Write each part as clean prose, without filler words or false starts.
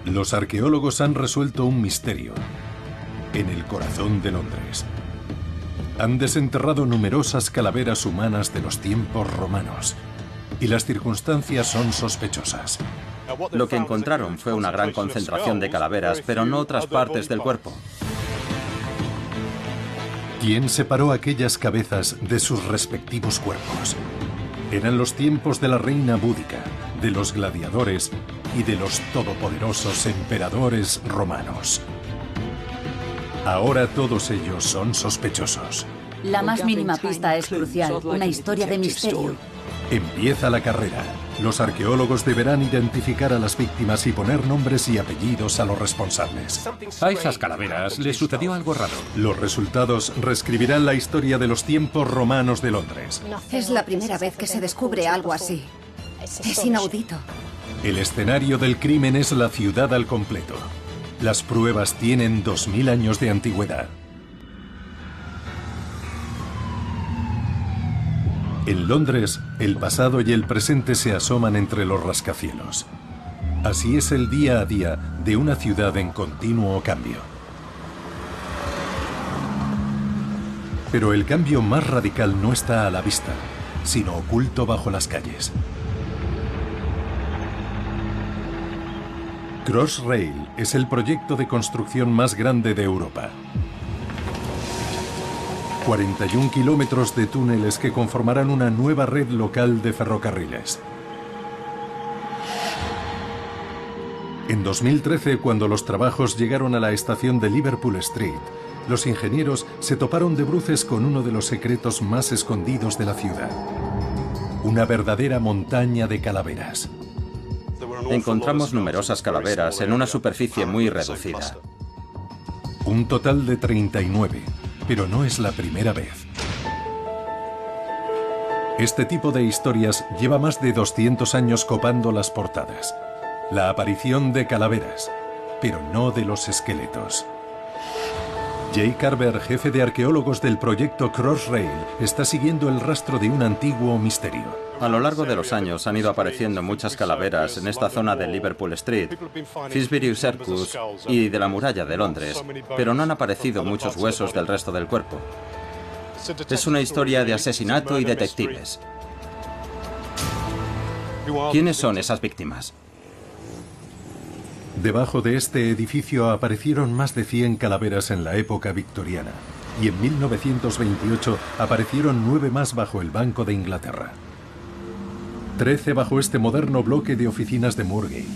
Los arqueólogos han resuelto un misterio en el corazón de Londres. Han desenterrado numerosas calaveras humanas de los tiempos romanos y las circunstancias son sospechosas. Lo que encontraron fue una gran concentración de calaveras, pero no otras partes del cuerpo. ¿Quién separó aquellas cabezas de sus respectivos cuerpos? Eran los tiempos de la reina búdica, de los gladiadores y de los todopoderosos emperadores romanos. Ahora todos ellos son sospechosos. La más mínima pista es crucial, una historia de misterio. Empieza la carrera. Los arqueólogos deberán identificar a las víctimas y poner nombres y apellidos a los responsables. A esas calaveras les sucedió algo raro. Los resultados reescribirán la historia de los tiempos romanos de Londres. Es la primera vez que se descubre algo así. Es inaudito. El escenario del crimen es la ciudad al completo. Las pruebas tienen 2000 años de antigüedad. En Londres, el pasado y el presente se asoman entre los rascacielos. Así es el día a día de una ciudad en continuo cambio. Pero el cambio más radical no está a la vista, sino oculto bajo las calles. Crossrail es el proyecto de construcción más grande de Europa. 41 kilómetros de túneles que conformarán una nueva red local de ferrocarriles. En 2013, cuando los trabajos llegaron a la estación de Liverpool Street, los ingenieros se toparon de bruces con uno de los secretos más escondidos de la ciudad. Una verdadera montaña de calaveras. Encontramos numerosas calaveras en una superficie muy reducida. Un total de 39. Pero no es la primera vez. Este tipo de historias lleva más de 200 años copando las portadas. La aparición de calaveras, pero no de los esqueletos. Jay Carver, jefe de arqueólogos del proyecto Crossrail, está siguiendo el rastro de un antiguo misterio. A lo largo de los años han ido apareciendo muchas calaveras en esta zona de Liverpool Street, Finsbury Circus y de la muralla de Londres, pero no han aparecido muchos huesos del resto del cuerpo. Es una historia de asesinato y detectives. ¿Quiénes son esas víctimas? Debajo de este edificio aparecieron más de 100 calaveras en la época victoriana y en 1928 aparecieron 9 más bajo el Banco de Inglaterra. 13 bajo este moderno bloque de oficinas de Moorgate.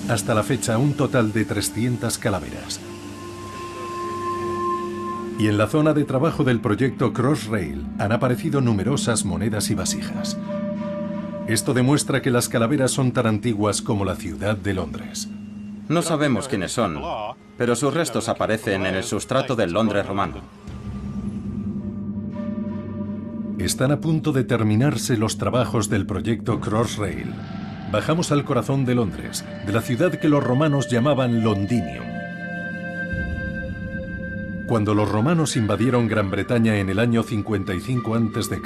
Hasta la fecha, un total de 300 calaveras. Y en la zona de trabajo del proyecto Crossrail han aparecido numerosas monedas y vasijas. Esto demuestra que las calaveras son tan antiguas como la ciudad de Londres. No sabemos quiénes son, pero sus restos aparecen en el sustrato del Londres romano. Están a punto de terminarse los trabajos del proyecto Crossrail. Bajamos al corazón de Londres, de la ciudad que los romanos llamaban Londinium. Cuando los romanos invadieron Gran Bretaña en el año 55 a.C.,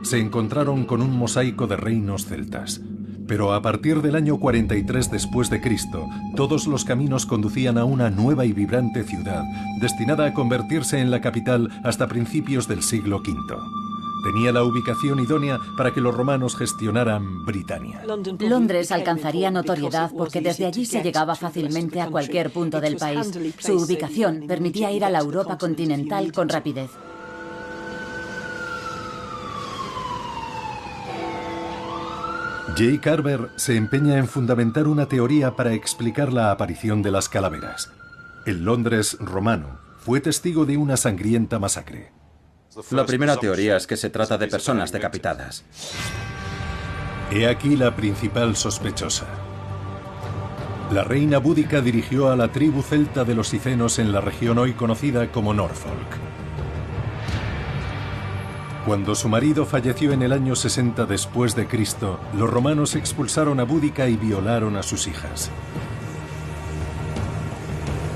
se encontraron con un mosaico de reinos celtas. Pero a partir del año 43 después de Cristo, todos los caminos conducían a una nueva y vibrante ciudad, destinada a convertirse en la capital hasta principios del siglo V. Tenía la ubicación idónea para que los romanos gestionaran Britania. Londres alcanzaría notoriedad porque desde allí se llegaba fácilmente a cualquier punto del país. Su ubicación permitía ir a la Europa continental con rapidez. Jay Carver se empeña en fundamentar una teoría para explicar la aparición de las calaveras. El Londres romano fue testigo de una sangrienta masacre. La primera teoría es que se trata de personas decapitadas. He aquí la principal sospechosa. La reina búdica dirigió a la tribu celta de los sicenos en la región hoy conocida como Norfolk. Cuando su marido falleció en el año 60 después de Cristo, los romanos expulsaron a Búdica y violaron a sus hijas.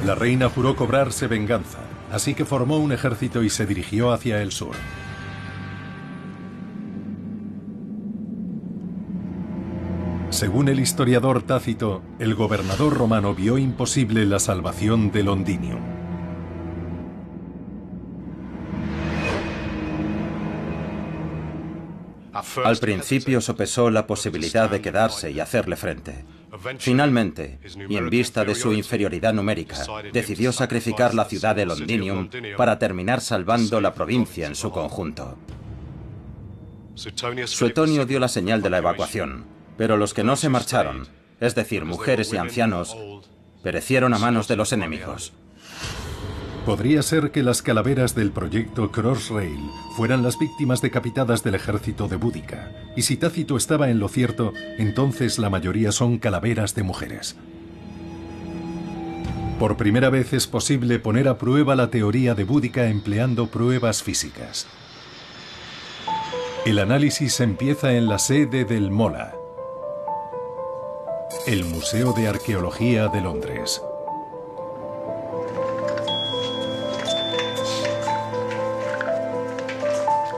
La reina juró cobrarse venganza, así que formó un ejército y se dirigió hacia el sur. Según el historiador Tácito, el gobernador romano vio imposible la salvación de Londinium. Al principio sopesó la posibilidad de quedarse y hacerle frente. Finalmente, y en vista de su inferioridad numérica, decidió sacrificar la ciudad de Londinium para terminar salvando la provincia en su conjunto. Suetonio dio la señal de la evacuación, pero los que no se marcharon, es decir, mujeres y ancianos, perecieron a manos de los enemigos. Podría ser que las calaveras del proyecto Crossrail fueran las víctimas decapitadas del ejército de Boudica, y si Tácito estaba en lo cierto, entonces la mayoría son calaveras de mujeres. Por primera vez es posible poner a prueba la teoría de Boudica empleando pruebas físicas. El análisis empieza en la sede del MoLA, el Museo de Arqueología de Londres.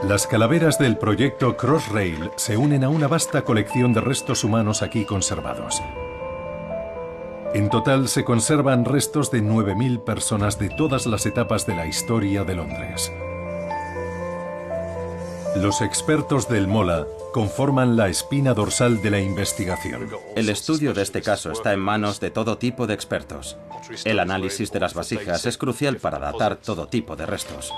Las calaveras del proyecto Crossrail se unen a una vasta colección de restos humanos aquí conservados. En total se conservan restos de 9.000 personas de todas las etapas de la historia de Londres. Los expertos del MoLA conforman la espina dorsal de la investigación. El estudio de este caso está en manos de todo tipo de expertos. El análisis de las vasijas es crucial para datar todo tipo de restos.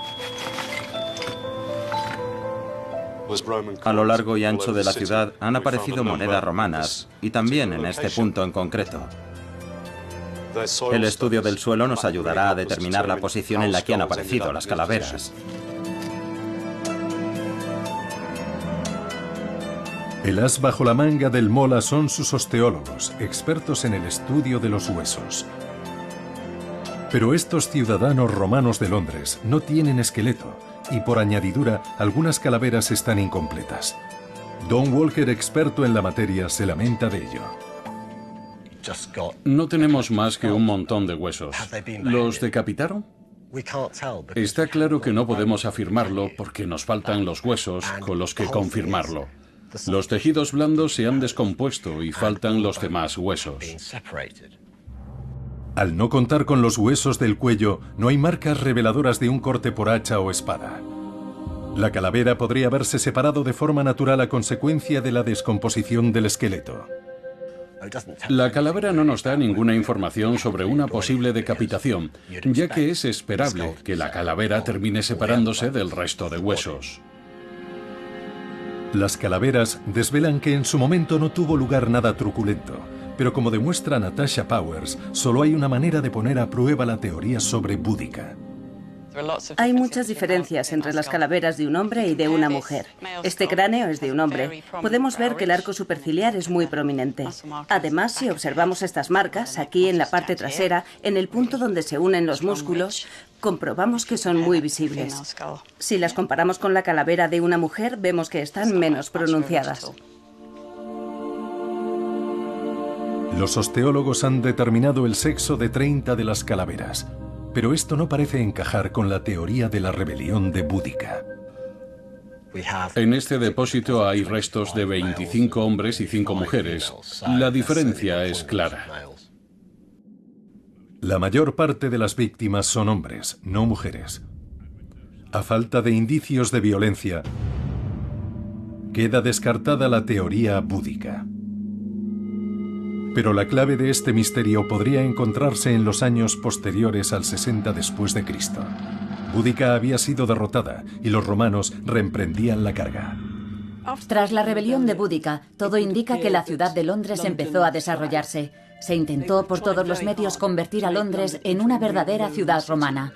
A lo largo y ancho de la ciudad han aparecido monedas romanas, y también en este punto en concreto. El estudio del suelo nos ayudará a determinar la posición en la que han aparecido las calaveras. El as bajo la manga del MoLA son sus osteólogos, expertos en el estudio de los huesos. Pero estos ciudadanos romanos de Londres no tienen esqueleto, y por añadidura, algunas calaveras están incompletas. Don Walker, experto en la materia, se lamenta de ello. No tenemos más que un montón de huesos. ¿Los decapitaron? Está claro que no podemos afirmarlo porque nos faltan los huesos con los que confirmarlo. Los tejidos blandos se han descompuesto y faltan los demás huesos. Al no contar con los huesos del cuello, no hay marcas reveladoras de un corte por hacha o espada. La calavera podría haberse separado de forma natural a consecuencia de la descomposición del esqueleto. La calavera no nos da ninguna información sobre una posible decapitación, ya que es esperable que la calavera termine separándose del resto de huesos. Las calaveras desvelan que en su momento no tuvo lugar nada truculento, pero como demuestra Natasha Powers, solo hay una manera de poner a prueba la teoría sobre Boudica. Hay muchas diferencias entre las calaveras de un hombre y de una mujer. Este cráneo es de un hombre. Podemos ver que el arco superciliar es muy prominente. Además, si observamos estas marcas, aquí en la parte trasera, en el punto donde se unen los músculos, comprobamos que son muy visibles. Si las comparamos con la calavera de una mujer, vemos que están menos pronunciadas. Los osteólogos han determinado el sexo de 30 de las calaveras, pero esto no parece encajar con la teoría de la rebelión de Boudica. En este depósito hay restos de 25 hombres y 5 mujeres. La diferencia es clara. La mayor parte de las víctimas son hombres, no mujeres. A falta de indicios de violencia, queda descartada la teoría búdica. Pero la clave de este misterio podría encontrarse en los años posteriores al 60 después de Cristo. Boudica había sido derrotada y los romanos reemprendían la carga. Tras la rebelión de Boudica, todo indica que la ciudad de Londres empezó a desarrollarse. Se intentó por todos los medios convertir a Londres en una verdadera ciudad romana.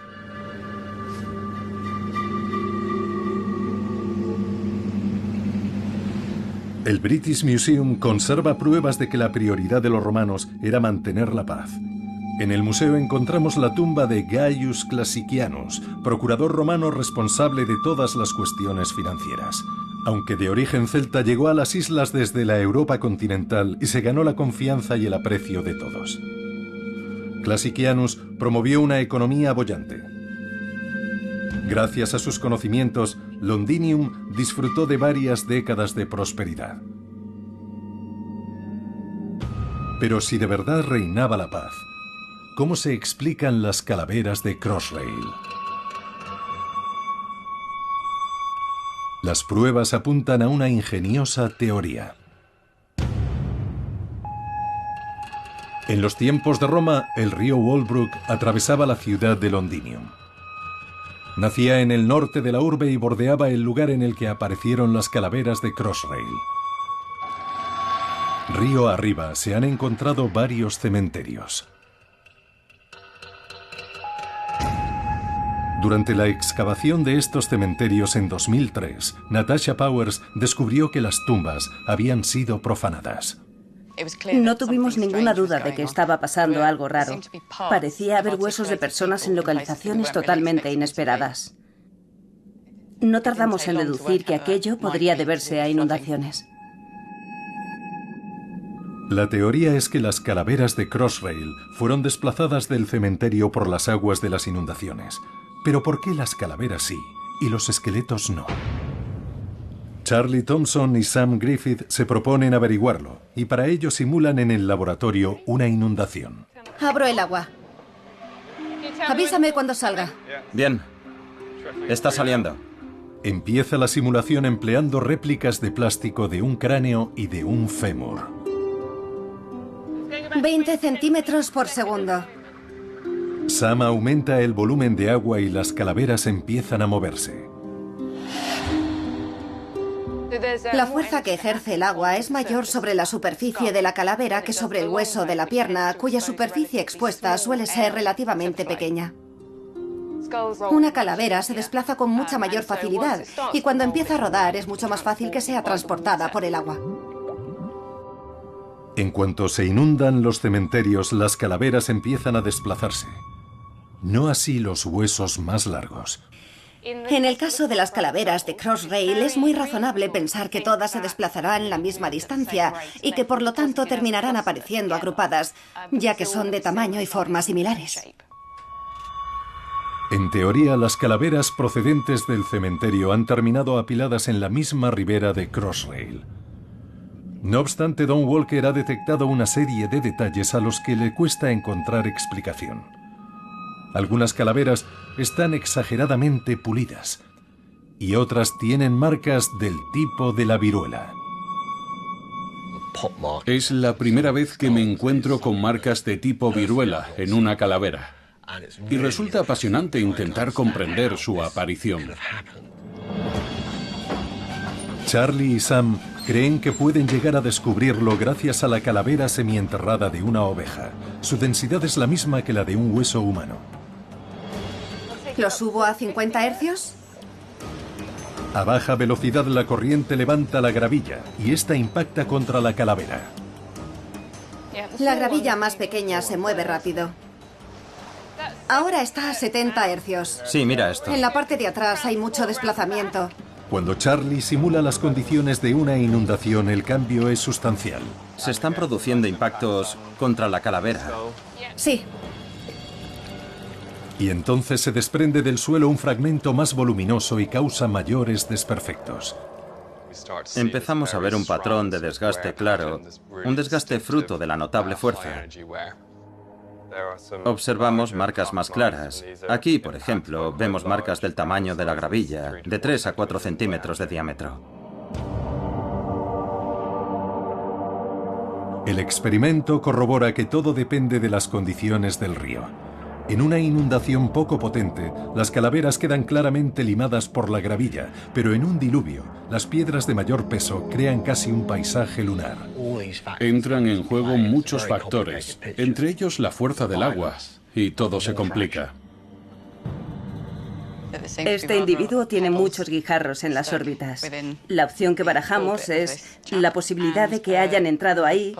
El British Museum conserva pruebas de que la prioridad de los romanos era mantener la paz. En el museo encontramos la tumba de Gaius Classicianus, procurador romano responsable de todas las cuestiones financieras. Aunque de origen celta, llegó a las islas desde la Europa continental y se ganó la confianza y el aprecio de todos. Classicianus promovió una economía boyante. Gracias a sus conocimientos, Londinium disfrutó de varias décadas de prosperidad. Pero si de verdad reinaba la paz, ¿cómo se explican las calaveras de Crossrail? Las pruebas apuntan a una ingeniosa teoría. En los tiempos de Roma, el río Walbrook atravesaba la ciudad de Londinium. Nacía en el norte de la urbe y bordeaba el lugar en el que aparecieron las calaveras de Crossrail. Río arriba se han encontrado varios cementerios. Durante la excavación de estos cementerios en 2003, Natasha Powers descubrió que las tumbas habían sido profanadas. No tuvimos ninguna duda de que estaba pasando algo raro. Parecía haber huesos de personas en localizaciones totalmente inesperadas. No tardamos en deducir que aquello podría deberse a inundaciones. La teoría es que las calaveras de Crossrail fueron desplazadas del cementerio por las aguas de las inundaciones. Pero ¿por qué las calaveras sí y los esqueletos no? Charlie Thompson y Sam Griffith se proponen averiguarlo, y para ello simulan en el laboratorio una inundación. Abro el agua. Avísame cuando salga. Bien. Está saliendo. Empieza la simulación empleando réplicas de plástico de un cráneo y de un fémur. 20 centímetros por segundo. Sam aumenta el volumen de agua y las calaveras empiezan a moverse. La fuerza que ejerce el agua es mayor sobre la superficie de la calavera que sobre el hueso de la pierna, cuya superficie expuesta suele ser relativamente pequeña. Una calavera se desplaza con mucha mayor facilidad y cuando empieza a rodar es mucho más fácil que sea transportada por el agua. En cuanto se inundan los cementerios, las calaveras empiezan a desplazarse. No así los huesos más largos. En el caso de las calaveras de Crossrail es muy razonable pensar que todas se desplazarán la misma distancia y que por lo tanto terminarán apareciendo agrupadas, ya que son de tamaño y forma similares. En teoría, las calaveras procedentes del cementerio han terminado apiladas en la misma ribera de Crossrail. No obstante, Don Walker ha detectado una serie de detalles a los que le cuesta encontrar explicación. Algunas calaveras están exageradamente pulidas y otras tienen marcas del tipo de la viruela. Es la primera vez que me encuentro con marcas de tipo viruela en una calavera. Y resulta apasionante intentar comprender su aparición. Charlie y Sam creen que pueden llegar a descubrirlo gracias a la calavera semienterrada de una oveja. Su densidad es la misma que la de un hueso humano. ¿Lo subo a 50 hercios? A baja velocidad la corriente levanta la gravilla y esta impacta contra la calavera. La gravilla más pequeña se mueve rápido. Ahora está a 70 hercios. Sí, mira esto. En la parte de atrás hay mucho desplazamiento. Cuando Charlie simula las condiciones de una inundación, el cambio es sustancial. Se están produciendo impactos contra la calavera. Sí. Y entonces se desprende del suelo un fragmento más voluminoso y causa mayores desperfectos. Empezamos a ver un patrón de desgaste claro, un desgaste fruto de la notable fuerza. Observamos marcas más claras. Aquí, por ejemplo, vemos marcas del tamaño de la gravilla, de 3 a 4 centímetros de diámetro. El experimento corrobora que todo depende de las condiciones del río. En una inundación poco potente, las calaveras quedan claramente limadas por la gravilla, pero en un diluvio, las piedras de mayor peso crean casi un paisaje lunar. Entran en juego muchos factores, entre ellos la fuerza del agua, y todo se complica. Este individuo tiene muchos guijarros en las órbitas. La opción que barajamos es la posibilidad de que hayan entrado ahí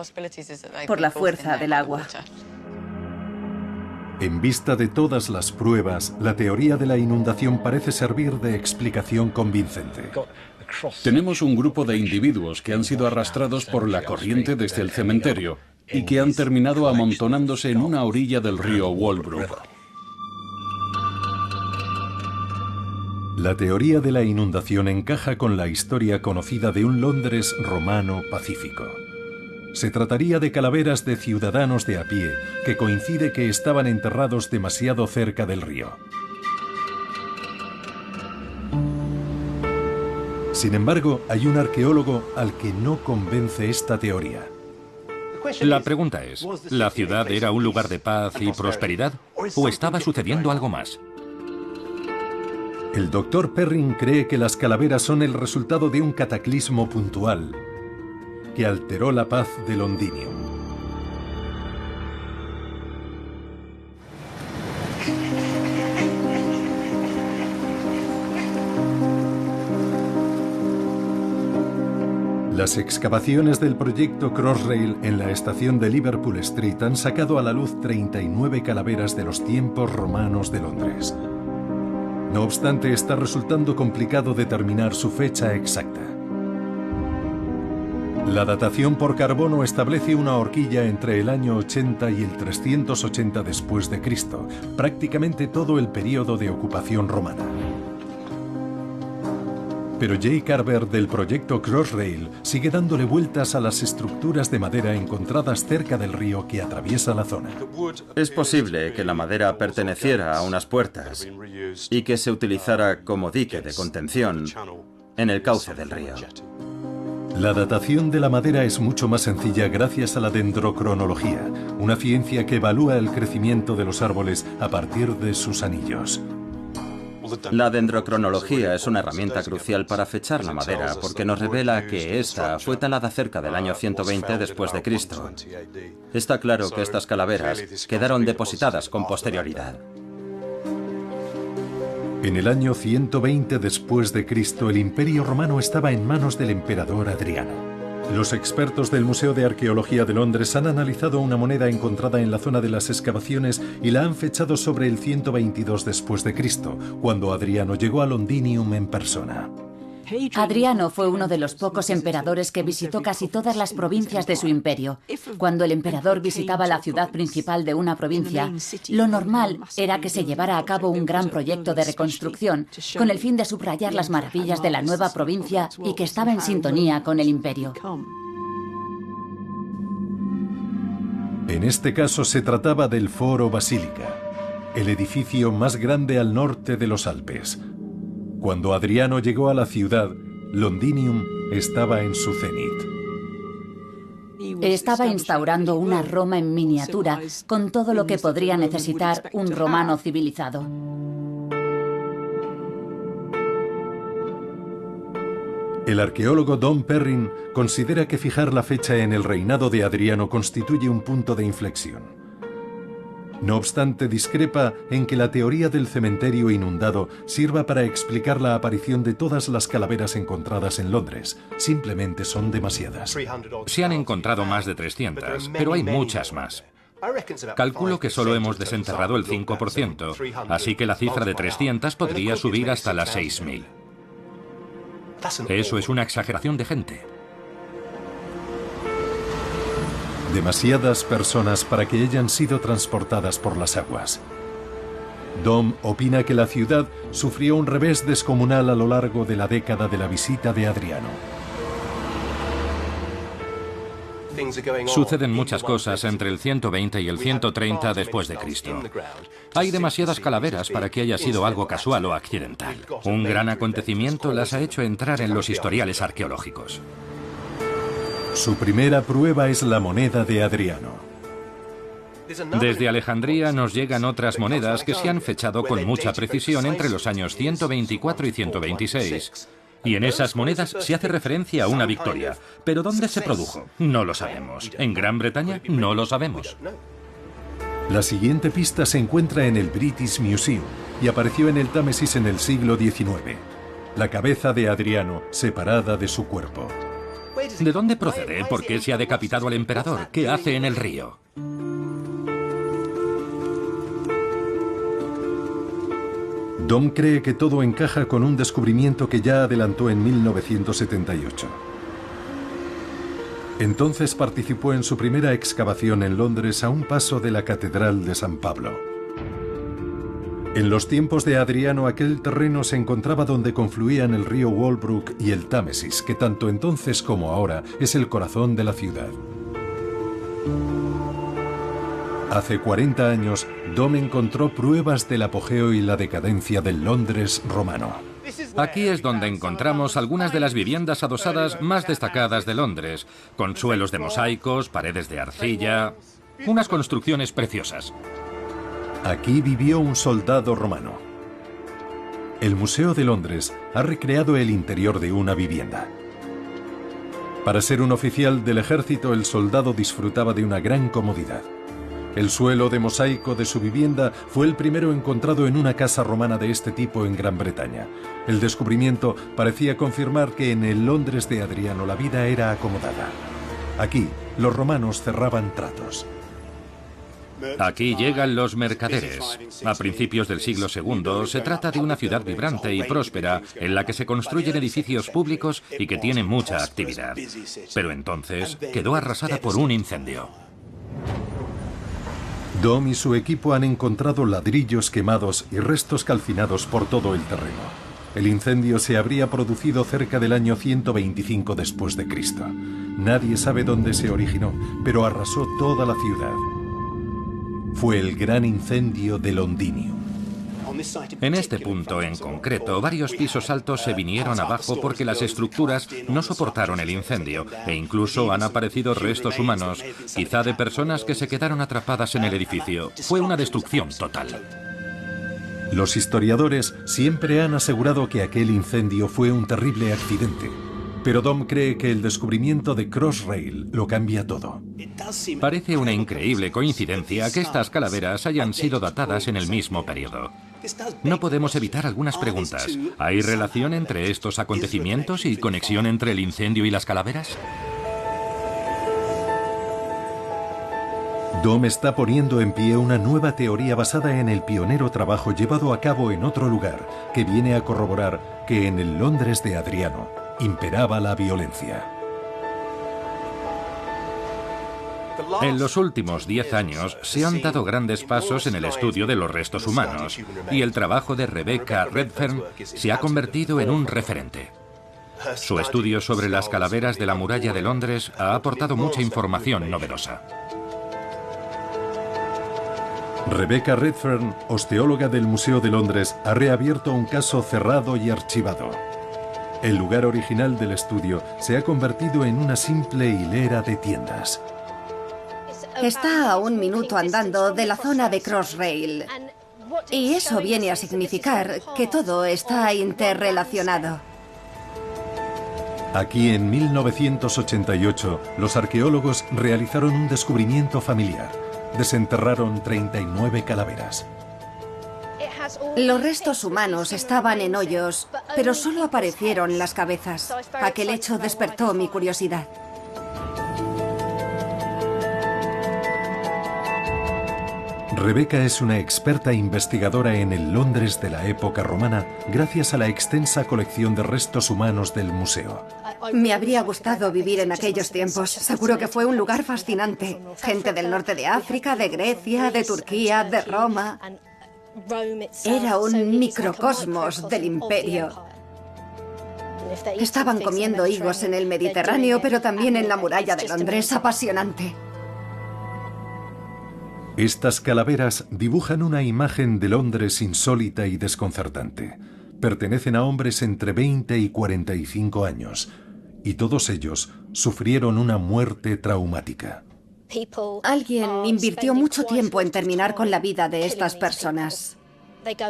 por la fuerza del agua. En vista de todas las pruebas, la teoría de la inundación parece servir de explicación convincente. Tenemos un grupo de individuos que han sido arrastrados por la corriente desde el cementerio y que han terminado amontonándose en una orilla del río Walbrook. La teoría de la inundación encaja con la historia conocida de un Londres romano pacífico. Se trataría de calaveras de ciudadanos de a pie, que coincide que estaban enterrados demasiado cerca del río. Sin embargo, hay un arqueólogo al que no convence esta teoría. La pregunta es, ¿la ciudad era un lugar de paz y prosperidad? ¿O estaba sucediendo algo más? El Dr. Perrin cree que las calaveras son el resultado de un cataclismo puntual que alteró la paz de Londinium. Las excavaciones del proyecto Crossrail en la estación de Liverpool Street han sacado a la luz 39 calaveras de los tiempos romanos de Londres. No obstante, está resultando complicado determinar su fecha exacta. La datación por carbono establece una horquilla entre el año 80 y el 380 después de Cristo, prácticamente todo el período de ocupación romana. Pero Jay Carver del proyecto Crossrail sigue dándole vueltas a las estructuras de madera encontradas cerca del río que atraviesa la zona. Es posible que la madera perteneciera a unas puertas y que se utilizara como dique de contención en el cauce del río. La datación de la madera es mucho más sencilla gracias a la dendrocronología, una ciencia que evalúa el crecimiento de los árboles a partir de sus anillos. La dendrocronología es una herramienta crucial para fechar la madera porque nos revela que esta fue talada cerca del año 120 después de Cristo. Está claro que estas calaveras quedaron depositadas con posterioridad. En el año 120 después de Cristo, el Imperio Romano estaba en manos del emperador Adriano. Los expertos del Museo de Arqueología de Londres han analizado una moneda encontrada en la zona de las excavaciones y la han fechado sobre el 122 después de Cristo, cuando Adriano llegó a Londinium en persona. Adriano fue uno de los pocos emperadores que visitó casi todas las provincias de su imperio. Cuando el emperador visitaba la ciudad principal de una provincia, lo normal era que se llevara a cabo un gran proyecto de reconstrucción con el fin de subrayar las maravillas de la nueva provincia y que estaba en sintonía con el imperio. En este caso se trataba del Foro Basílica, el edificio más grande al norte de los Alpes. Cuando Adriano llegó a la ciudad, Londinium estaba en su cenit. Estaba instaurando una Roma en miniatura, con todo lo que podría necesitar un romano civilizado. El arqueólogo Don Perrin considera que fijar la fecha en el reinado de Adriano constituye un punto de inflexión. No obstante, discrepa en que la teoría del cementerio inundado sirva para explicar la aparición de todas las calaveras encontradas en Londres. Simplemente son demasiadas. Se han encontrado más de 300, pero hay muchas más. Calculo que solo hemos desenterrado el 5%, así que la cifra de 300 podría subir hasta las 6.000. Eso es una exageración de gente. Demasiadas personas para que hayan sido transportadas por las aguas. Dom opina que la ciudad sufrió un revés descomunal a lo largo de la década de la visita de Adriano. Suceden muchas cosas entre el 120 y el 130 después de Cristo. Hay demasiadas calaveras para que haya sido algo casual o accidental. Un gran acontecimiento las ha hecho entrar en los historiales arqueológicos. Su primera prueba es la moneda de Adriano. Desde Alejandría nos llegan otras monedas que se han fechado con mucha precisión entre los años 124 y 126. Y en esas monedas se hace referencia a una victoria. ¿Pero dónde se produjo? No lo sabemos. ¿En Gran Bretaña? No lo sabemos. La siguiente pista se encuentra en el British Museum y apareció en el Támesis en el siglo XIX. La cabeza de Adriano separada de su cuerpo. ¿De dónde procede? ¿Por qué se ha decapitado al emperador? ¿Qué hace en el río? Dom cree que todo encaja con un descubrimiento que ya adelantó en 1978. Entonces participó en su primera excavación en Londres a un paso de la Catedral de San Pablo. En los tiempos de Adriano, aquel terreno se encontraba donde confluían el río Walbrook y el Támesis, que tanto entonces como ahora es el corazón de la ciudad. Hace 40 años, Dom encontró pruebas del apogeo y la decadencia del Londres romano. Aquí es donde encontramos algunas de las viviendas adosadas más destacadas de Londres, con suelos de mosaicos, paredes de arcilla, unas construcciones preciosas. Aquí vivió un soldado romano. El Museo de Londres ha recreado el interior de una vivienda. Para ser un oficial del ejército, el soldado disfrutaba de una gran comodidad. El suelo de mosaico de su vivienda fue el primero encontrado en una casa romana de este tipo en Gran Bretaña. El descubrimiento parecía confirmar que en el Londres de Adriano la vida era acomodada. Aquí, los romanos cerraban tratos. Aquí llegan los mercaderes. A principios del siglo II se trata de una ciudad vibrante y próspera en la que se construyen edificios públicos y que tiene mucha actividad. Pero entonces quedó arrasada por un incendio. Dom y su equipo han encontrado ladrillos quemados y restos calcinados por todo el terreno. El incendio se habría producido cerca del año 125 después de Cristo. Nadie sabe dónde se originó, pero arrasó toda la ciudad. Fue el gran incendio de Londinium. En este punto en concreto, varios pisos altos se vinieron abajo porque las estructuras no soportaron el incendio e incluso han aparecido restos humanos, quizá de personas que se quedaron atrapadas en el edificio. Fue una destrucción total. Los historiadores siempre han asegurado que aquel incendio fue un terrible accidente, pero Dom cree que el descubrimiento de Crossrail lo cambia todo. Parece una increíble coincidencia que estas calaveras hayan sido datadas en el mismo periodo. No podemos evitar algunas preguntas. ¿Hay relación entre estos acontecimientos y conexión entre el incendio y las calaveras? Dom está poniendo en pie una nueva teoría basada en el pionero trabajo llevado a cabo en otro lugar, que viene a corroborar que en el Londres de Adriano imperaba la violencia. En los últimos 10 años se han dado grandes pasos en el estudio de los restos humanos y el trabajo de Rebecca Redfern se ha convertido en un referente. Su estudio sobre las calaveras de la muralla de Londres ha aportado mucha información novedosa. Rebecca Redfern, osteóloga del Museo de Londres, ha reabierto un caso cerrado y archivado. El lugar original del estudio se ha convertido en una simple hilera de tiendas. Está a 1 minuto andando de la zona de Crossrail. Y eso viene a significar que todo está interrelacionado. Aquí en 1988, los arqueólogos realizaron un descubrimiento familiar. Desenterraron 39 calaveras. Los restos humanos estaban en hoyos, pero solo aparecieron las cabezas. Aquel hecho despertó mi curiosidad. Rebecca es una experta investigadora en el Londres de la época romana gracias a la extensa colección de restos humanos del museo. Me habría gustado vivir en aquellos tiempos. Seguro que fue un lugar fascinante. Gente del norte de África, de Grecia, de Turquía, de Roma. Era un microcosmos del imperio. Estaban comiendo higos en el Mediterráneo, pero también en la muralla de Londres. Apasionante. Estas calaveras dibujan una imagen de Londres insólita y desconcertante. Pertenecen a hombres entre 20 y 45 años, y todos ellos sufrieron una muerte traumática. Alguien invirtió mucho tiempo en terminar con la vida de estas personas.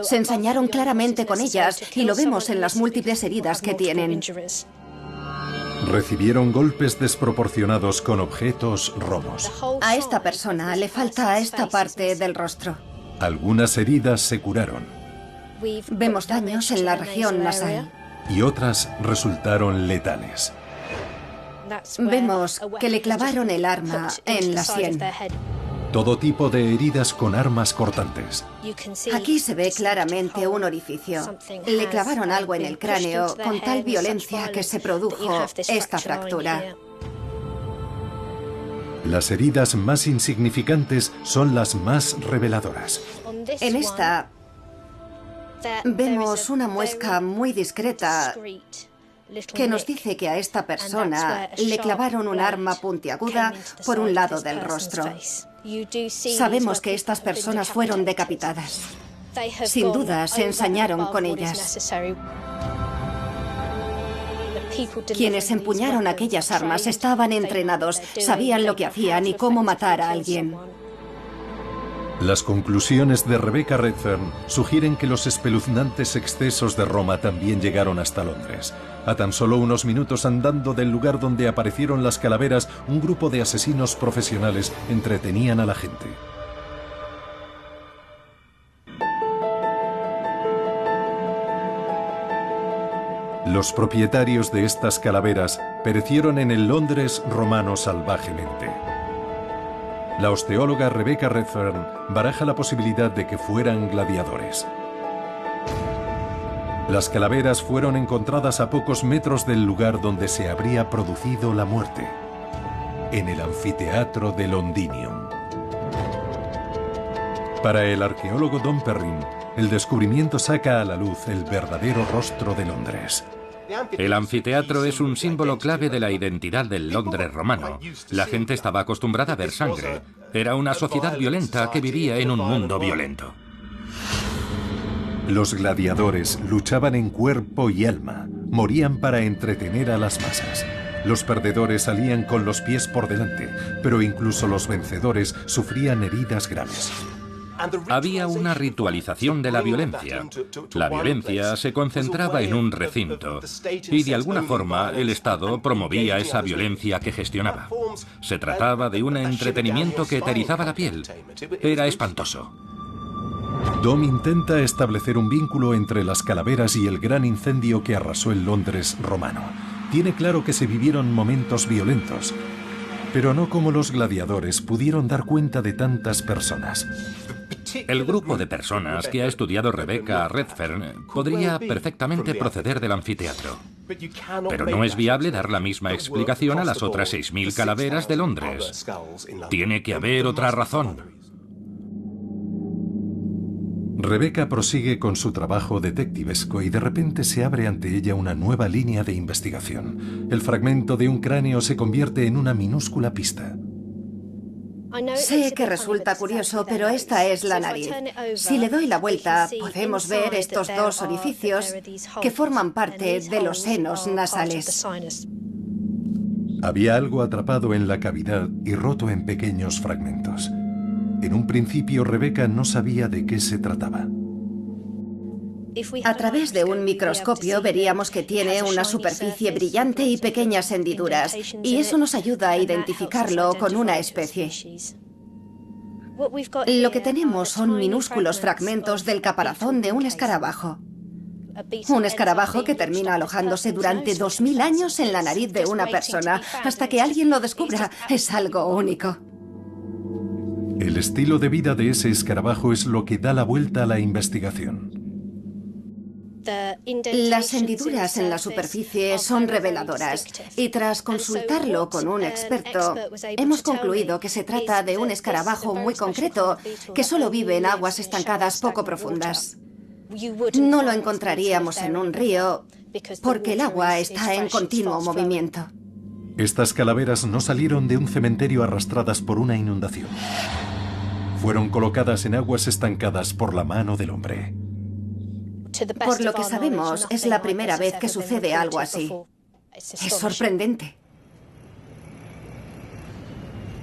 Se ensañaron claramente con ellas y lo vemos en las múltiples heridas que tienen. Recibieron golpes desproporcionados con objetos romos. A esta persona le falta esta parte del rostro. Algunas heridas se curaron. Vemos daños en la región nasal. Y otras resultaron letales. Vemos que le clavaron el arma en la sien. Todo tipo de heridas con armas cortantes. Aquí se ve claramente un orificio. Le clavaron algo en el cráneo con tal violencia que se produjo esta fractura. Las heridas más insignificantes son las más reveladoras. En esta vemos una muesca muy discreta que nos dice que a esta persona le clavaron un arma puntiaguda por un lado del rostro. Sabemos que estas personas fueron decapitadas. Sin duda, se ensañaron con ellas. Quienes empuñaron aquellas armas estaban entrenados, sabían lo que hacían y cómo matar a alguien. Las conclusiones de Rebecca Redfern sugieren que los espeluznantes excesos de Roma también llegaron hasta Londres. A tan solo unos minutos andando del lugar donde aparecieron las calaveras, un grupo de asesinos profesionales entretenían a la gente. Los propietarios de estas calaveras perecieron en el Londres romano salvajemente. La osteóloga Rebecca Redfern baraja la posibilidad de que fueran gladiadores. Las calaveras fueron encontradas a pocos metros del lugar donde se habría producido la muerte, en el anfiteatro de Londinium. Para el arqueólogo Don Perrin, el descubrimiento saca a la luz el verdadero rostro de Londres. El anfiteatro es un símbolo clave de la identidad del Londres romano. La gente estaba acostumbrada a ver sangre. Era una sociedad violenta que vivía en un mundo violento. Los gladiadores luchaban en cuerpo y alma, morían para entretener a las masas. Los perdedores salían con los pies por delante, pero incluso los vencedores sufrían heridas graves. Había una ritualización de la violencia. La violencia se concentraba en un recinto y de alguna forma el Estado promovía esa violencia que gestionaba. Se trataba de un entretenimiento que eterizaba la piel. Era espantoso. Dom intenta establecer un vínculo entre las calaveras y el gran incendio que arrasó el Londres romano. Tiene claro que se vivieron momentos violentos, pero no como los gladiadores pudieron dar cuenta de tantas personas. El grupo de personas que ha estudiado Rebecca Redfern podría perfectamente proceder del anfiteatro. Pero no es viable dar la misma explicación a las otras 6.000 calaveras de Londres. Tiene que haber otra razón. Rebecca prosigue con su trabajo detectivesco y de repente se abre ante ella una nueva línea de investigación. El fragmento de un cráneo se convierte en una minúscula pista. Sé que resulta curioso, pero esta es la nariz. Si le doy la vuelta, podemos ver estos dos orificios que forman parte de los senos nasales. Había algo atrapado en la cavidad y roto en pequeños fragmentos. En un principio, Rebecca no sabía de qué se trataba. A través de un microscopio veríamos que tiene una superficie brillante y pequeñas hendiduras, y eso nos ayuda a identificarlo con una especie. Lo que tenemos son minúsculos fragmentos del caparazón de un escarabajo. Un escarabajo que termina alojándose durante 2000 años en la nariz de una persona, hasta que alguien lo descubra. Es algo único. El estilo de vida de ese escarabajo es lo que da la vuelta a la investigación. Las hendiduras en la superficie son reveladoras y tras consultarlo con un experto, hemos concluido que se trata de un escarabajo muy concreto que solo vive en aguas estancadas poco profundas. No lo encontraríamos en un río porque el agua está en continuo movimiento. Estas calaveras no salieron de un cementerio arrastradas por una inundación. Fueron colocadas en aguas estancadas por la mano del hombre. Por lo que sabemos, es la primera vez que sucede algo así. Es sorprendente.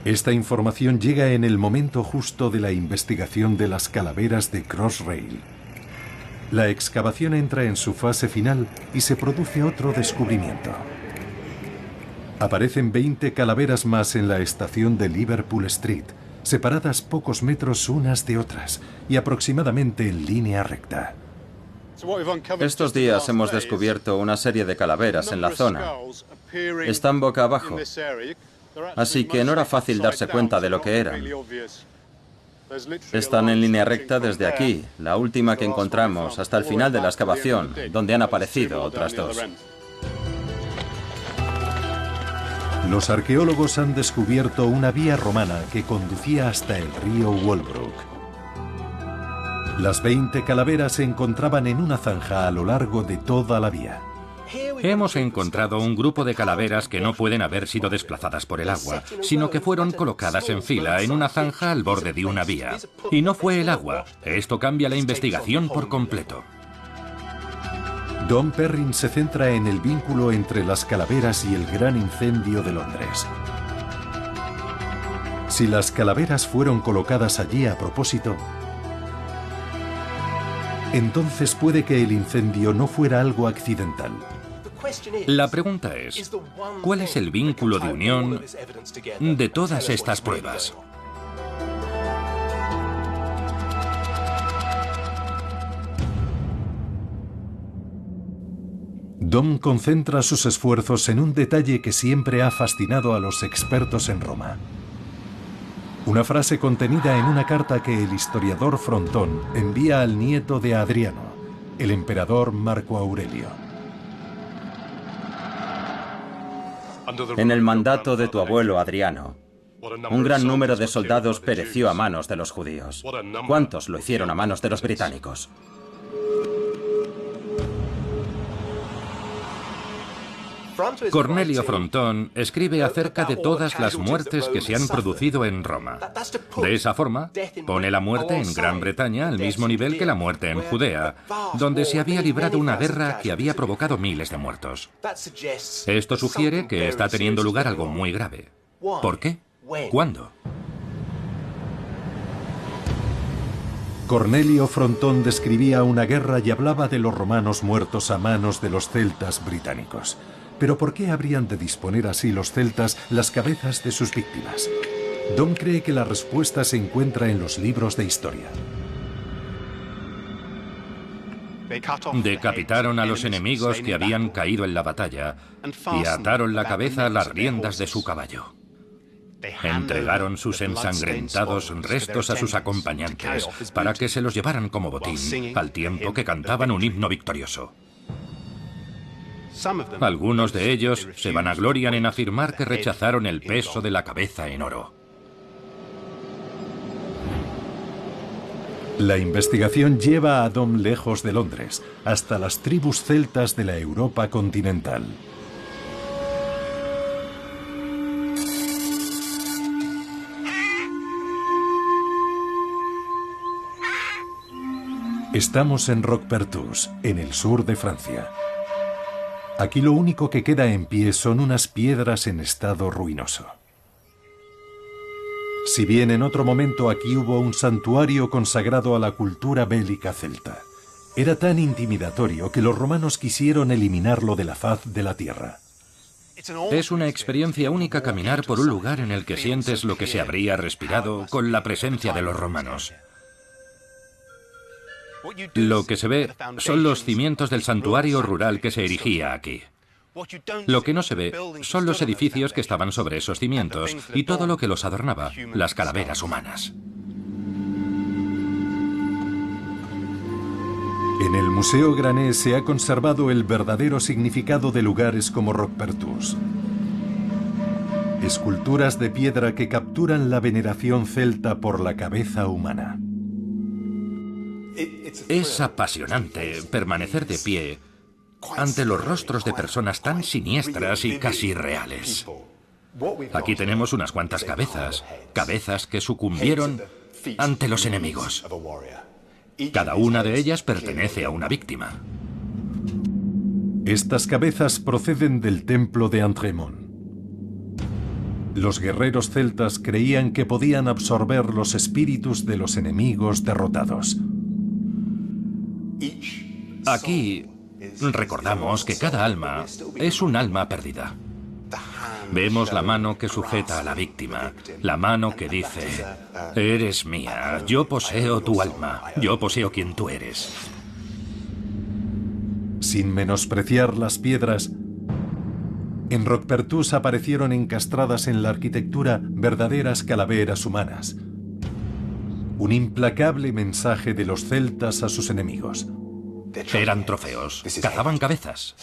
Esta información llega en el momento justo de la investigación de las calaveras de Crossrail. La excavación entra en su fase final y se produce otro descubrimiento. Aparecen 20 calaveras más en la estación de Liverpool Street, separadas pocos metros unas de otras y aproximadamente en línea recta. Estos días hemos descubierto una serie de calaveras en la zona. Están boca abajo, así que no era fácil darse cuenta de lo que eran. Están en línea recta desde aquí, la última que encontramos, hasta el final de la excavación, donde han aparecido otras dos. Los arqueólogos han descubierto una vía romana que conducía hasta el río Walbrook. Las 20 calaveras se encontraban en una zanja a lo largo de toda la vía. Hemos encontrado un grupo de calaveras que no pueden haber sido desplazadas por el agua, sino que fueron colocadas en fila en una zanja al borde de una vía. Y no fue el agua. Esto cambia la investigación por completo. Dom Perrin se centra en el vínculo entre las calaveras y el gran incendio de Londres. Si las calaveras fueron colocadas allí a propósito, entonces puede que el incendio no fuera algo accidental. La pregunta es, ¿cuál es el vínculo de unión de todas estas pruebas? Dom concentra sus esfuerzos en un detalle que siempre ha fascinado a los expertos en Roma. Una frase contenida en una carta que el historiador Frontón envía al nieto de Adriano, el emperador Marco Aurelio. En el mandato de tu abuelo Adriano, un gran número de soldados pereció a manos de los judíos. ¿Cuántos lo hicieron a manos de los británicos? Cornelio Frontón escribe acerca de todas las muertes que se han producido en Roma. De esa forma, pone la muerte en Gran Bretaña al mismo nivel que la muerte en Judea, donde se había librado una guerra que había provocado miles de muertos. Esto sugiere que está teniendo lugar algo muy grave. ¿Por qué? ¿Cuándo? Cornelio Frontón describía una guerra y hablaba de los romanos muertos a manos de los celtas británicos. Pero ¿por qué habrían de disponer así los celtas las cabezas de sus víctimas? Dom cree que la respuesta se encuentra en los libros de historia. Decapitaron a los enemigos que habían caído en la batalla y ataron la cabeza a las riendas de su caballo. Entregaron sus ensangrentados restos a sus acompañantes para que se los llevaran como botín, al tiempo que cantaban un himno victorioso. Algunos de ellos se vanaglorian en afirmar que rechazaron el peso de la cabeza en oro. La investigación lleva a Dom lejos de Londres, hasta las tribus celtas de la Europa continental. Estamos en Roquepertus, en el sur de Francia. Aquí lo único que queda en pie son unas piedras en estado ruinoso. Si bien en otro momento aquí hubo un santuario consagrado a la cultura bélica celta, era tan intimidatorio que los romanos quisieron eliminarlo de la faz de la tierra. Es una experiencia única caminar por un lugar en el que sientes lo que se habría respirado con la presencia de los romanos. Lo que se ve son los cimientos del santuario rural que se erigía aquí. Lo que no se ve son los edificios que estaban sobre esos cimientos y todo lo que los adornaba, las calaveras humanas. En el Museo Granet se ha conservado el verdadero significado de lugares como Roquepertus. Esculturas de piedra que capturan la veneración celta por la cabeza humana. Es apasionante permanecer de pie ante los rostros de personas tan siniestras y casi reales. Aquí tenemos unas cuantas cabezas, cabezas que sucumbieron ante los enemigos. Cada una de ellas pertenece a una víctima. Estas cabezas proceden del templo de Antremont. Los guerreros celtas creían que podían absorber los espíritus de los enemigos derrotados. Aquí recordamos que cada alma es un alma perdida. Vemos la mano que sujeta a la víctima, la mano que dice, eres mía, yo poseo tu alma, yo poseo quien tú eres. Sin menospreciar las piedras, en Roquepertus aparecieron encastradas en la arquitectura verdaderas calaveras humanas. Un implacable mensaje de los celtas a sus enemigos. Eran trofeos, cazaban cabezas.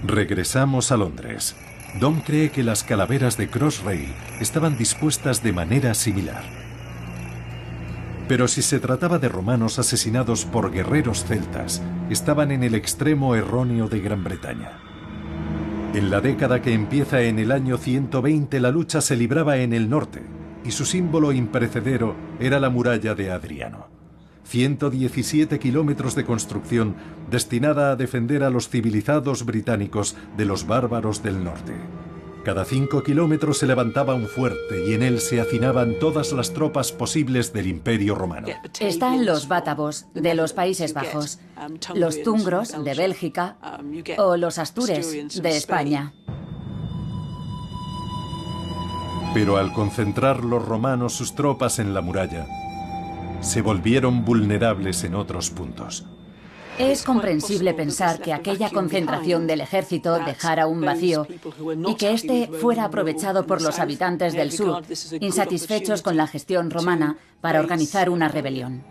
Regresamos a Londres. Dom cree que las calaveras de Crossrail estaban dispuestas de manera similar. Pero si se trataba de romanos asesinados por guerreros celtas, estaban en el extremo erróneo de Gran Bretaña. En la década que empieza en el año 120, la lucha se libraba en el norte, y su símbolo imperecedero era la muralla de Adriano. 117 kilómetros de construcción destinada a defender a los civilizados británicos de los bárbaros del norte. Cada 5 kilómetros se levantaba un fuerte y en él se hacinaban todas las tropas posibles del Imperio Romano. Están los bátavos, de los Países Bajos, los tungros, de Bélgica, o los astures, de España. Pero al concentrar los romanos sus tropas en la muralla, se volvieron vulnerables en otros puntos. Es comprensible pensar que aquella concentración del ejército dejara un vacío y que éste fuera aprovechado por los habitantes del sur, insatisfechos con la gestión romana, para organizar una rebelión.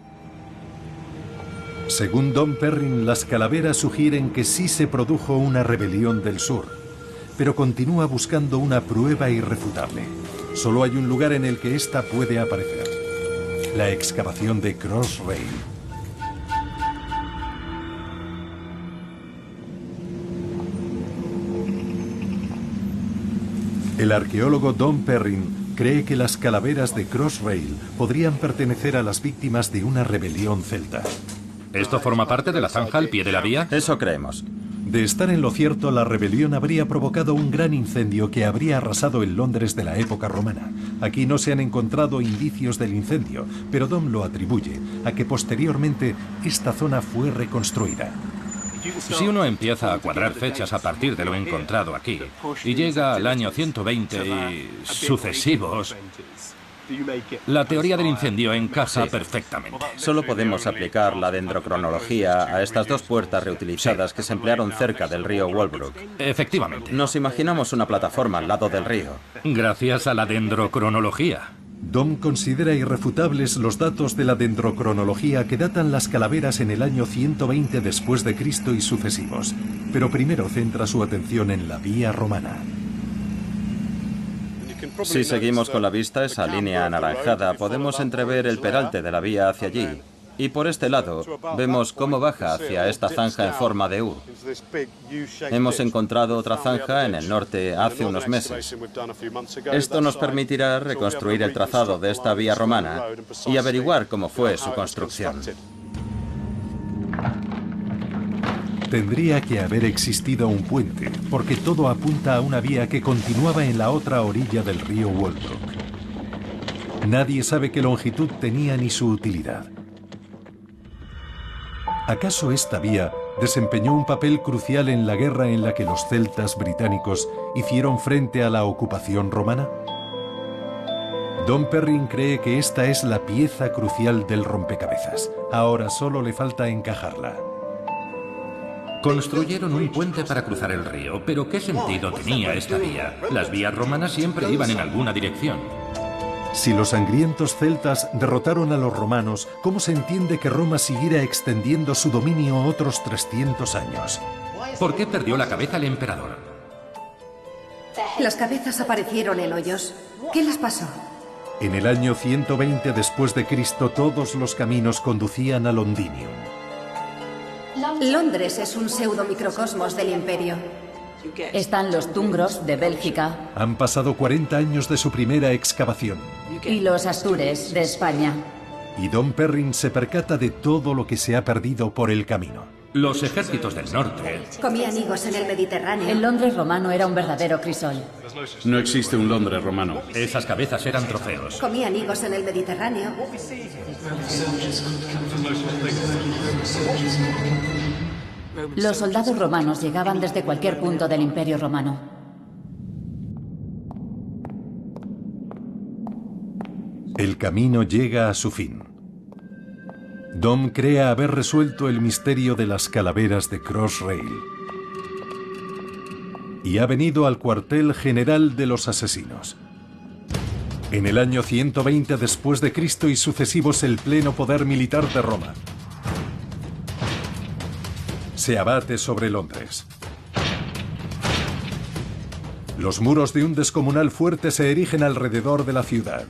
Según Dom Perrin, las calaveras sugieren que sí se produjo una rebelión del sur, pero continúa buscando una prueba irrefutable. Solo hay un lugar en el que ésta puede aparecer: la excavación de Crossrail. El arqueólogo Dom Perrin cree que las calaveras de Crossrail podrían pertenecer a las víctimas de una rebelión celta. ¿Esto forma parte de la zanja al pie de la vía? Eso creemos. De estar en lo cierto, la rebelión habría provocado un gran incendio que habría arrasado el Londres de la época romana. Aquí no se han encontrado indicios del incendio, pero Dom lo atribuye a que posteriormente esta zona fue reconstruida. Si uno empieza a cuadrar fechas a partir de lo encontrado aquí y llega al año 120 y sucesivos, la teoría del incendio encaja perfectamente. Solo podemos aplicar la dendrocronología a estas dos puertas reutilizadas que se emplearon cerca del río Walbrook. Efectivamente. Nos imaginamos una plataforma al lado del río. Gracias a la dendrocronología. Dom considera irrefutables los datos de la dendrocronología que datan las calaveras en el año 120 después de Cristo y sucesivos, pero primero centra su atención en la vía romana. Si seguimos con la vista esa línea anaranjada, podemos entrever el peralte de la vía hacia allí. Y por este lado, vemos cómo baja hacia esta zanja en forma de U. Hemos encontrado otra zanja en el norte hace unos meses. Esto nos permitirá reconstruir el trazado de esta vía romana y averiguar cómo fue su construcción. Tendría que haber existido un puente, porque todo apunta a una vía que continuaba en la otra orilla del río Walbrook. Nadie sabe qué longitud tenía ni su utilidad. ¿Acaso esta vía desempeñó un papel crucial en la guerra en la que los celtas británicos hicieron frente a la ocupación romana? Dom Perrin cree que esta es la pieza crucial del rompecabezas. Ahora solo le falta encajarla. Construyeron un puente para cruzar el río, pero ¿qué sentido tenía esta vía? Las vías romanas siempre iban en alguna dirección. Si los sangrientos celtas derrotaron a los romanos, ¿cómo se entiende que Roma siguiera extendiendo su dominio otros 300 años? ¿Por qué perdió la cabeza el emperador? Las cabezas aparecieron en hoyos. ¿Qué les pasó? En el año 120 después de Cristo, todos los caminos conducían a Londinium. Londres es un pseudo-microcosmos del imperio. Están los tungros, de Bélgica. Han pasado 40 años de su primera excavación. Y los astures, de España. Y Dom Perrin se percata de todo lo que se ha perdido por el camino. Los ejércitos del norte. Comían higos en el Mediterráneo. El Londres romano era un verdadero crisol. No existe un Londres romano. Esas cabezas eran trofeos. Comían higos en el Mediterráneo. Los soldados romanos llegaban desde cualquier punto del Imperio Romano. El camino llega a su fin. Dom cree haber resuelto el misterio de las calaveras de Crossrail. Y ha venido al cuartel general de los asesinos. En el año 120 después de Cristo y sucesivos, el pleno poder militar de Roma se abate sobre Londres. Los muros de un descomunal fuerte se erigen alrededor de la ciudad.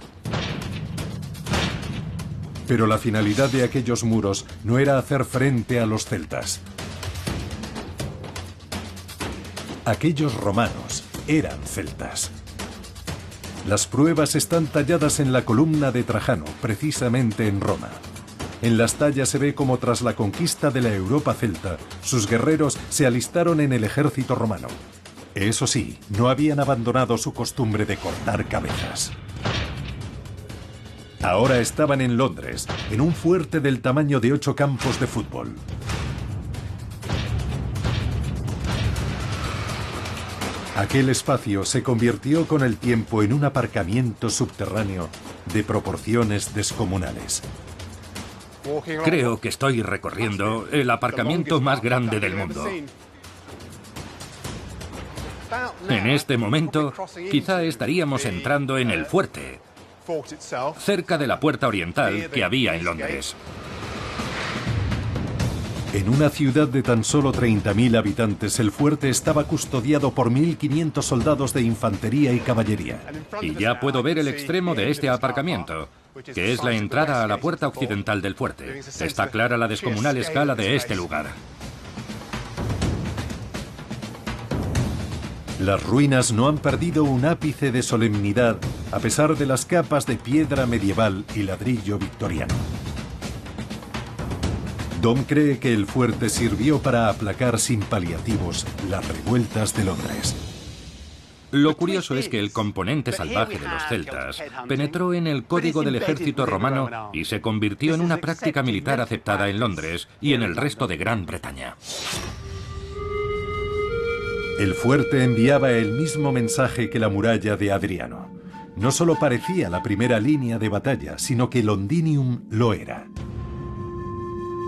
Pero la finalidad de aquellos muros no era hacer frente a los celtas. Aquellos romanos eran celtas. Las pruebas están talladas en la columna de Trajano, precisamente en Roma. En las tallas se ve cómo tras la conquista de la Europa celta, sus guerreros se alistaron en el ejército romano. Eso sí, no habían abandonado su costumbre de cortar cabezas. Ahora estaban en Londres, en un fuerte del tamaño de 8 campos de fútbol. Aquel espacio se convirtió con el tiempo en un aparcamiento subterráneo de proporciones descomunales. Creo que estoy recorriendo el aparcamiento más grande del mundo. En este momento, quizá estaríamos entrando en el fuerte, cerca de la puerta oriental que había en Londres. En una ciudad de tan solo 30.000 habitantes, el fuerte estaba custodiado por 1.500 soldados de infantería y caballería. Y ya puedo ver el extremo de este aparcamiento, que es la entrada a la puerta occidental del fuerte. Está clara la descomunal escala de este lugar. Las ruinas no han perdido un ápice de solemnidad a pesar de las capas de piedra medieval y ladrillo victoriano. Dom cree que el fuerte sirvió para aplacar sin paliativos las revueltas de Londres. Lo curioso es que el componente salvaje de los celtas penetró en el código del ejército romano y se convirtió en una práctica militar aceptada en Londres y en el resto de Gran Bretaña. El fuerte enviaba el mismo mensaje que la muralla de Adriano. No solo parecía la primera línea de batalla, sino que Londinium lo era.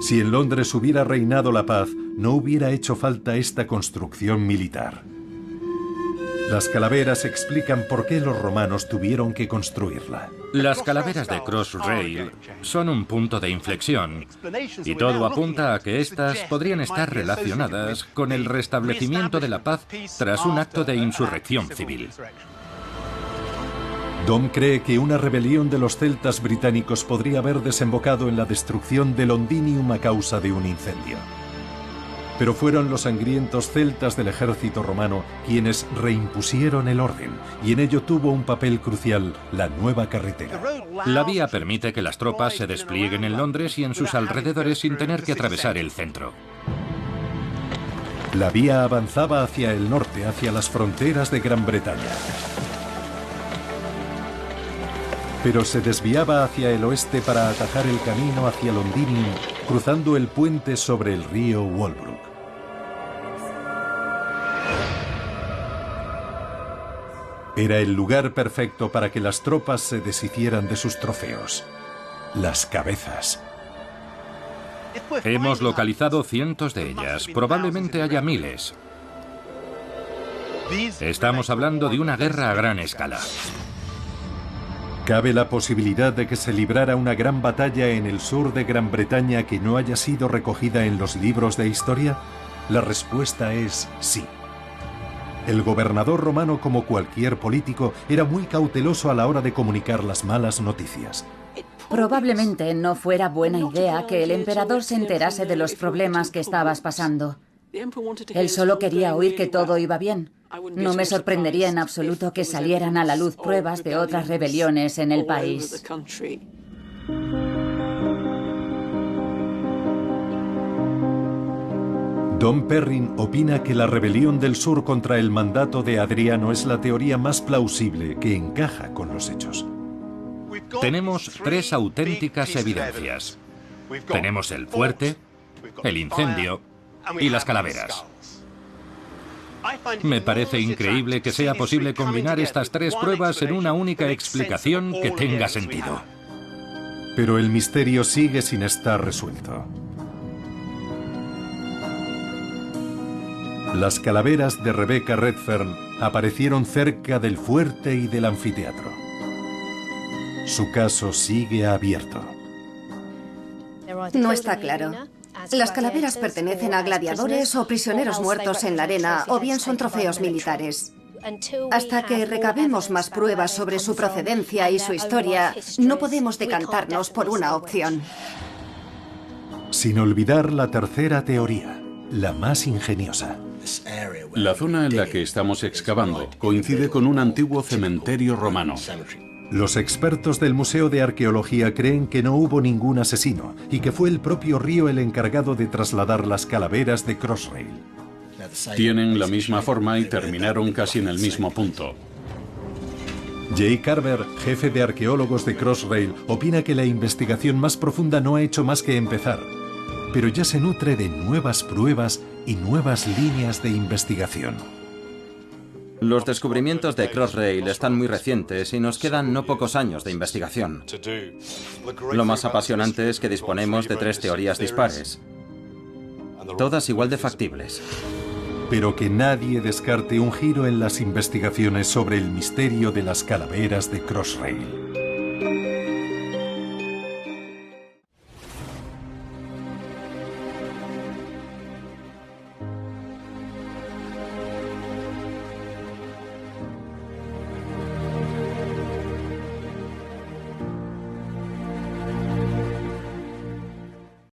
Si en Londres hubiera reinado la paz, no hubiera hecho falta esta construcción militar. Las calaveras explican por qué los romanos tuvieron que construirla. Las calaveras de Crossrail son un punto de inflexión, y todo apunta a que estas podrían estar relacionadas con el restablecimiento de la paz tras un acto de insurrección civil. Dom cree que una rebelión de los celtas británicos podría haber desembocado en la destrucción de Londinium a causa de un incendio. Pero fueron los sangrientos celtas del ejército romano quienes reimpusieron el orden, y en ello tuvo un papel crucial la nueva carretera. La vía permite que las tropas se desplieguen en Londres y en sus alrededores sin tener que atravesar el centro. La vía avanzaba hacia el norte, hacia las fronteras de Gran Bretaña. Pero se desviaba hacia el oeste para atajar el camino hacia Londinium, cruzando el puente sobre el río Walbrook. Era el lugar perfecto para que las tropas se deshicieran de sus trofeos, las cabezas. Hemos localizado cientos de ellas, probablemente haya miles. Estamos hablando de una guerra a gran escala. ¿Cabe la posibilidad de que se librara una gran batalla en el sur de Gran Bretaña que no haya sido recogida en los libros de historia? La respuesta es sí. El gobernador romano, como cualquier político, era muy cauteloso a la hora de comunicar las malas noticias. Probablemente no fuera buena idea que el emperador se enterase de los problemas que estabas pasando. Él solo quería oír que todo iba bien. No me sorprendería en absoluto que salieran a la luz pruebas de otras rebeliones en el país. Dom Perrin opina que la rebelión del sur contra el mandato de Adriano es la teoría más plausible que encaja con los hechos. Tenemos tres auténticas evidencias. Tenemos el fuerte, el incendio y las calaveras. Me parece increíble que sea posible combinar estas tres pruebas en una única explicación que tenga sentido. Pero el misterio sigue sin estar resuelto. Las calaveras de Rebecca Redfern aparecieron cerca del fuerte y del anfiteatro. Su caso sigue abierto. No está claro. Las calaveras pertenecen a gladiadores o prisioneros muertos en la arena, o bien son trofeos militares. Hasta que recabemos más pruebas sobre su procedencia y su historia, no podemos decantarnos por una opción. Sin olvidar la tercera teoría, la más ingeniosa. La zona en la que estamos excavando coincide con un antiguo cementerio romano. Los expertos del Museo de Arqueología creen que no hubo ningún asesino y que fue el propio río el encargado de trasladar las calaveras de Crossrail. Tienen la misma forma y terminaron casi en el mismo punto. Jay Carver, jefe de arqueólogos de Crossrail, opina que la investigación más profunda no ha hecho más que empezar, pero ya se nutre de nuevas pruebas y nuevas líneas de investigación. Los descubrimientos de Crossrail están muy recientes y nos quedan no pocos años de investigación. Lo más apasionante es que disponemos de 3 teorías dispares, todas igual de factibles. Pero que nadie descarte un giro en las investigaciones sobre el misterio de las calaveras de Crossrail.